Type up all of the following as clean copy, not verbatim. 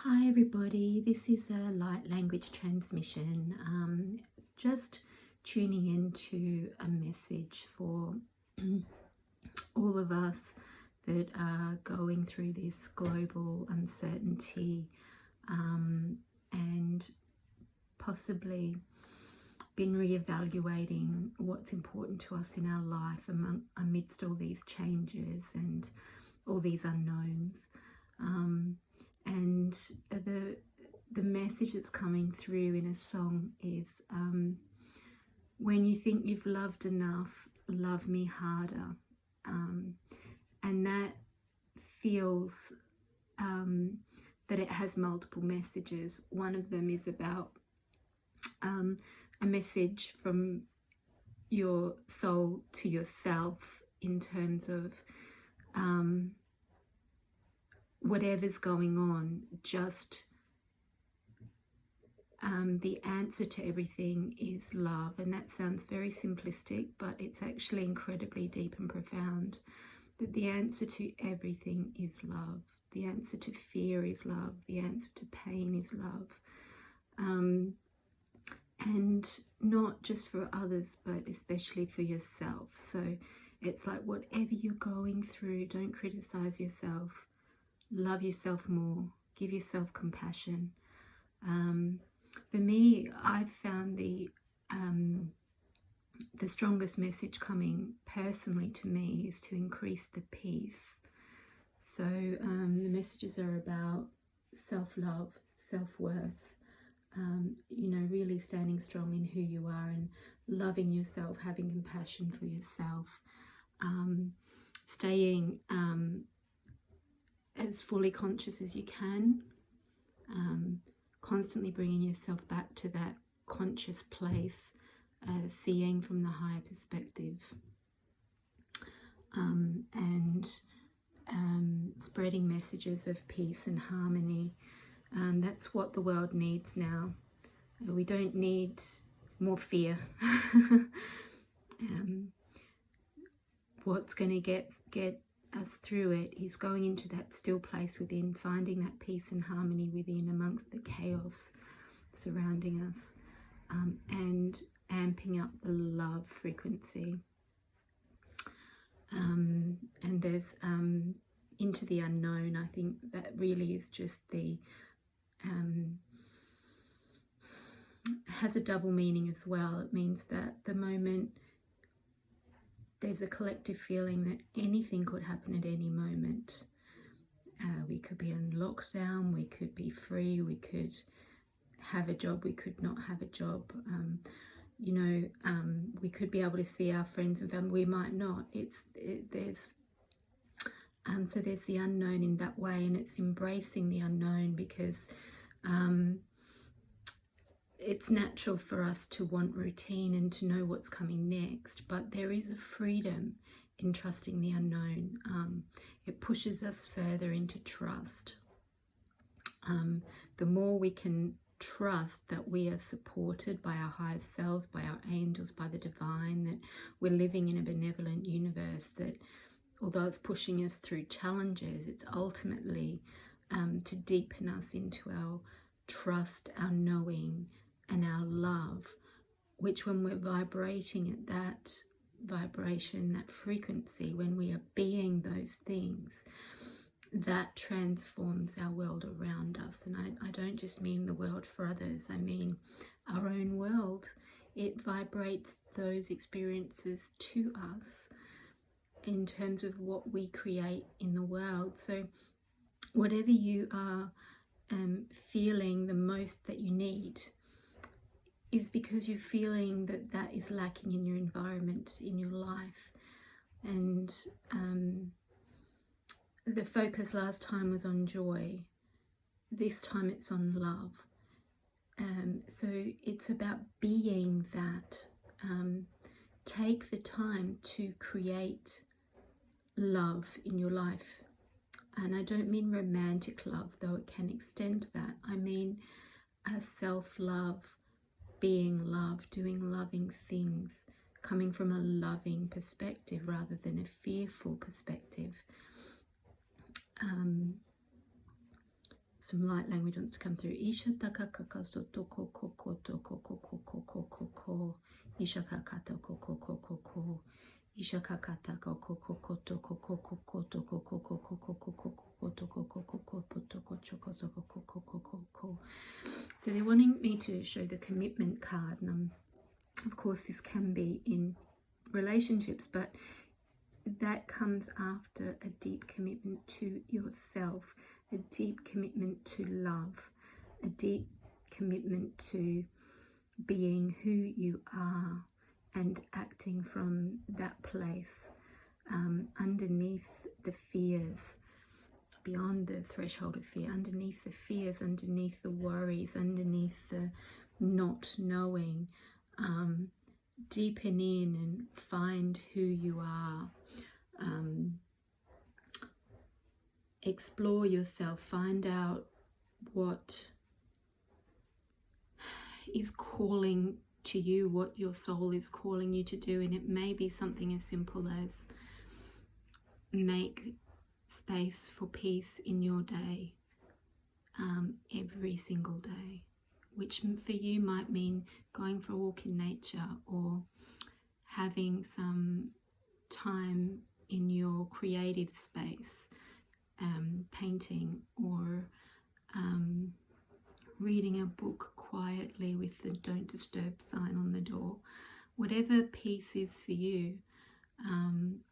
Hi everybody, this is a light language transmission. Just tuning into a message for all of us that are going through this global uncertainty and possibly been reevaluating what's important to us in our life amidst all these changes and all these unknowns. And the message that's coming through in a song is when you think you've loved enough, love me harder. And that feels that it has multiple messages. One of them is about a message from your soul to yourself in terms of whatever's going on, just the answer to everything is love. And that sounds very simplistic, but it's actually incredibly deep and profound. That the answer to everything is love. The answer to fear is love. The answer to pain is love. And not just for others, but especially for yourself. So it's like whatever you're going through, don't criticize yourself. Love yourself more. Give yourself compassion. For me, I've found the strongest message coming personally to me is to increase the peace. So the messages are about self-love, self-worth, really standing strong in who you are and loving yourself, having compassion for yourself, staying as fully conscious as you can, constantly bringing yourself back to that conscious place, seeing from the higher perspective, and spreading messages of peace and harmony. That's what the world needs now. We don't need more fear. What's going to get us through it is going into that still place within, finding that peace and harmony within amongst the chaos surrounding us, and amping up the love frequency. And there's into the unknown. I think that really is just the has a double meaning as well. It means that the moment there's a collective feeling that anything could happen at any moment. We could be in lockdown, we could be free, we could have a job, we could not have a job. We could be able to see our friends and family, we might not. So there's the unknown in that way, and it's embracing the unknown because it's natural for us to want routine and to know what's coming next, but there is a freedom in trusting the unknown. It pushes us further into trust. The more we can trust that we are supported by our higher selves, by our angels, by the divine, that we're living in a benevolent universe, that although it's pushing us through challenges, it's ultimately to deepen us into our trust, our knowing, and our love, which when we're vibrating at that vibration, that frequency, when we are being those things, that transforms our world around us. And I don't just mean the world for others, I mean our own world. It vibrates those experiences to us in terms of what we create in the world. So whatever you are feeling the most that you need is because you're feeling that that is lacking in your environment, in your life. And the focus last time was on joy. This time it's on love. So it's about being that. Take the time to create love in your life. And I don't mean romantic love, though it can extend to that. I mean a self-love, being love, doing loving things, coming from a loving perspective rather than a fearful perspective. some light language wants to come through. Ishataka soto koko koto koko koko koko ko. Ishakakata koko koko ko. Ishakakata koko koko to koko koko to koko koko koko koko to koko koko to koko koko. So they're wanting me to show the commitment card, and of course this can be in relationships, but that comes after a deep commitment to yourself, a deep commitment to love, a deep commitment to being who you are and acting from that place, underneath the fears, beyond the threshold of fear, underneath the fears, underneath the worries, underneath the not knowing. Deepen in and find who you are. Explore yourself, find out what is calling to you, what your soul is calling you to do, and it may be something as simple as make space for peace in your day, every single day, which for you might mean going for a walk in nature or having some time in your creative space, painting or reading a book quietly with the don't disturb sign on the door. Whatever peace is for you,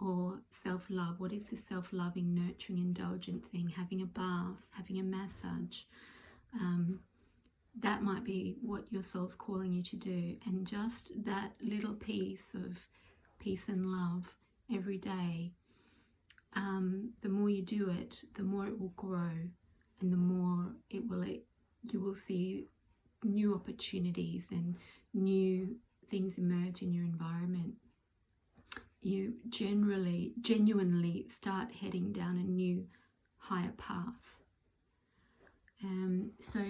or self-love. What is the self-loving, nurturing, indulgent thing? Having a bath, having a massage. That might be what your soul's calling you to do. And just that little piece of peace and love every day, the more you do it, the more it will grow, and the more you will see new opportunities and new things emerge in your environment. You genuinely start heading down a new, higher path. So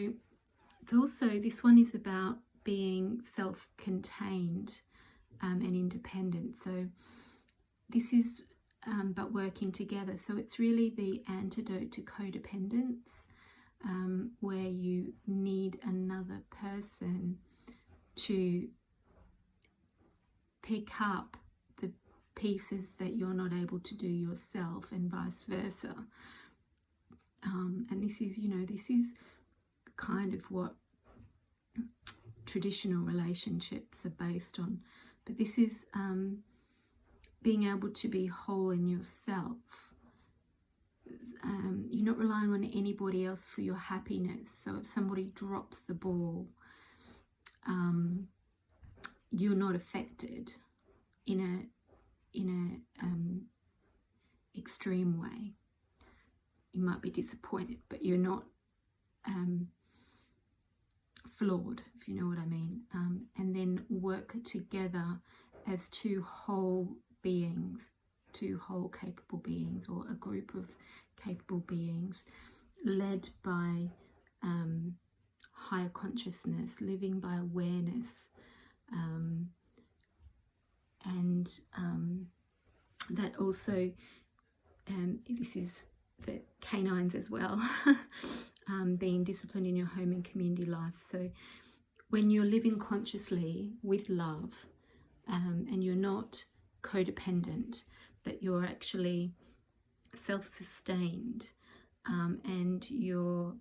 it's also, this one is about being self-contained and independent. So this is but working together. So it's really the antidote to codependence, where you need another person to pick up the pieces that you're not able to do yourself, and vice versa. And this is, this is kind of what traditional relationships are based on. But this is being able to be whole in yourself. You're not relying on anybody else for your happiness. So if somebody drops the ball, you're not affected in a extreme way. You might be disappointed, but you're not flawed, if you know what I mean. And then work together as two whole beings, two whole capable beings, or a group of capable beings led by higher consciousness, living by awareness, and that also, this is the canines as well, being disciplined in your home and community life. So when you're living consciously with love, and you're not codependent, but you're actually self-sustained, and you're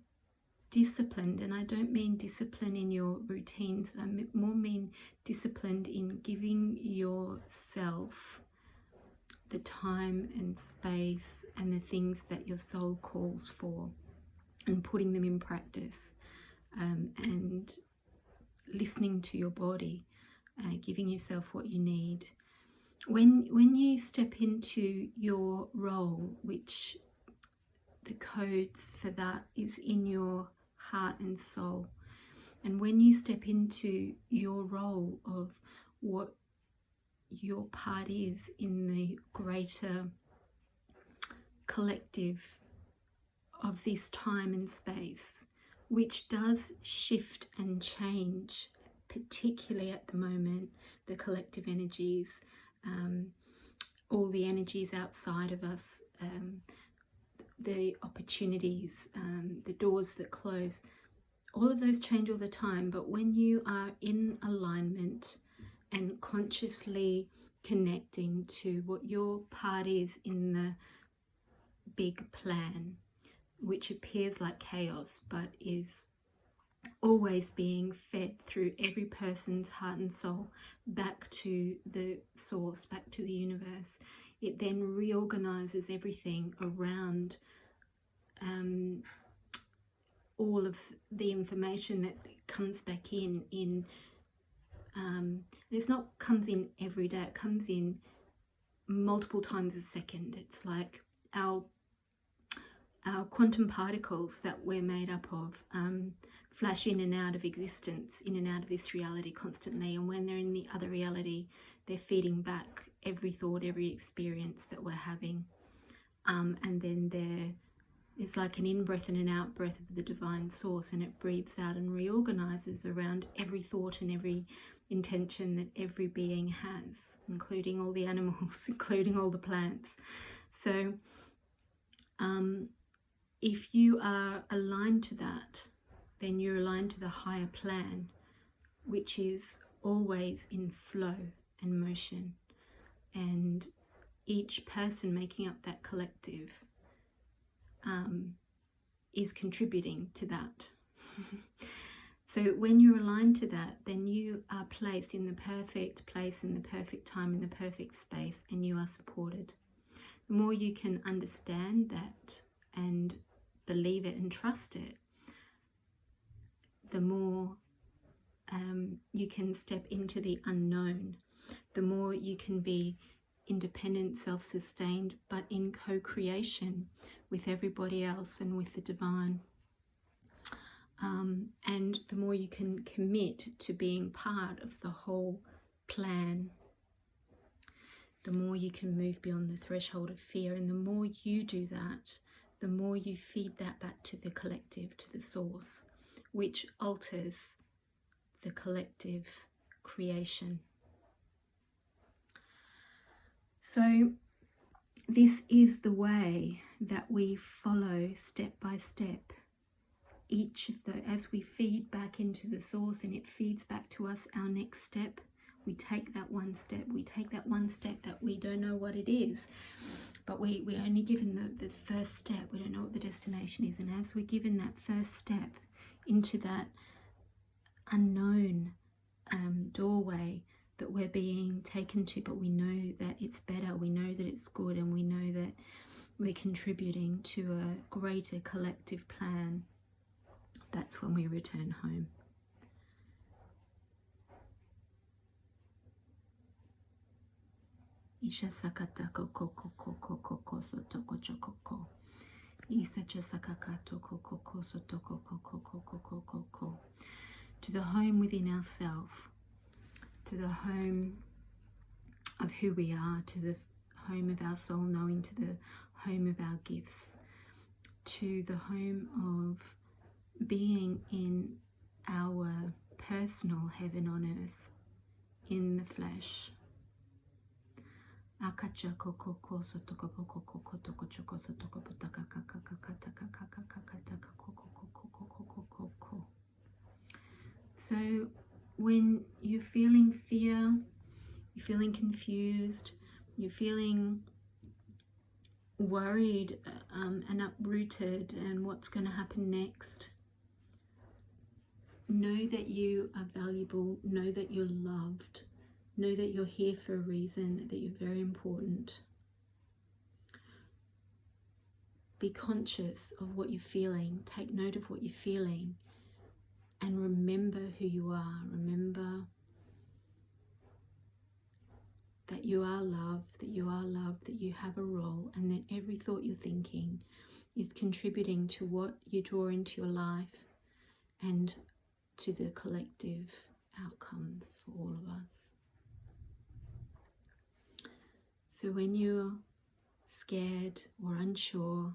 disciplined, and I don't mean discipline in your routines, I more mean disciplined in giving yourself the time and space and the things that your soul calls for, and putting them in practice, and listening to your body, giving yourself what you need. When you step into your role, which the codes for that is in your heart and soul, and when you step into your role of what your part is in the greater collective of this time and space, which does shift and change, particularly at the moment, the collective energies, all the energies outside of us, the opportunities, the doors that close, all of those change all the time. But when you are in alignment and consciously connecting to what your part is in the big plan, which appears like chaos but is always being fed through every person's heart and soul back to the source, back to the universe, it then reorganizes everything around all of the information that comes back in and it's not comes in every day, it comes in multiple times a second. It's like our quantum particles that we're made up of flash in and out of existence, in and out of this reality constantly, and when they're in the other reality, they're feeding back every thought, every experience that we're having, and then it's like an in-breath and an out-breath of the divine source, and it breathes out and reorganizes around every thought and every intention that every being has, including all the animals, including all the plants. So if you are aligned to that, then you're aligned to the higher plan, which is always in flow and motion, and each person making up that collective is contributing to that. So when you're aligned to that, then you are placed in the perfect place, in the perfect time, in the perfect space, and you are supported. The more you can understand that and believe it and trust it, the more you can step into the unknown, the more you can be independent, self-sustained, but in co-creation with everybody else and with the divine. And the more you can commit to being part of the whole plan, the more you can move beyond the threshold of fear. And the more you do that, the more you feed that back to the collective, to the source, which alters the collective creation. So this is the way that we follow step by step. Each of as we feed back into the source and it feeds back to us our next step, we take that one step, that we don't know what it is, but we're only given the first step. We don't know what the destination is, and as we're given that first step into that unknown doorway that we're being taken to, but we know that it's better, we know that it's good, and we know that we're contributing to a greater collective plan, that's when we return home. Isha sakata koko koko koko koso toko chokoko. Isa chasakaka toko koko so toko koko koko koko. To the home within ourselves, to the home of who we are, to the home of our soul knowing, to the home of our gifts, to the home of being in our personal heaven on earth, in the flesh. So when you're feeling fear, you're feeling confused, you're feeling worried and uprooted and what's going to happen next, know that you are valuable, know that you're loved, know that you're here for a reason, that you're very important. Be conscious of what you're feeling, take note of what you're feeling, and remember who you are. Remember that you are loved, that you are loved, that you have a role, and that every thought you're thinking is contributing to what you draw into your life and to the collective outcomes for all of us. So when you're scared or unsure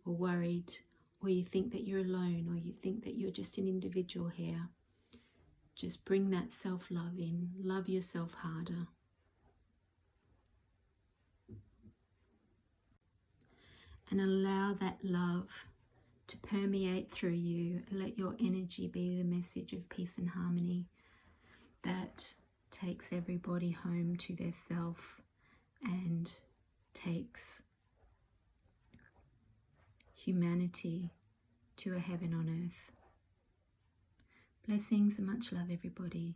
or worried, or you think that you're alone, or you think that you're just an individual here, just bring that self-love in. Love yourself harder. and allow that love to permeate through you. Let your energy be the message of peace and harmony that takes everybody home to their self and takes humanity to a heaven on earth. Blessings and much love, everybody.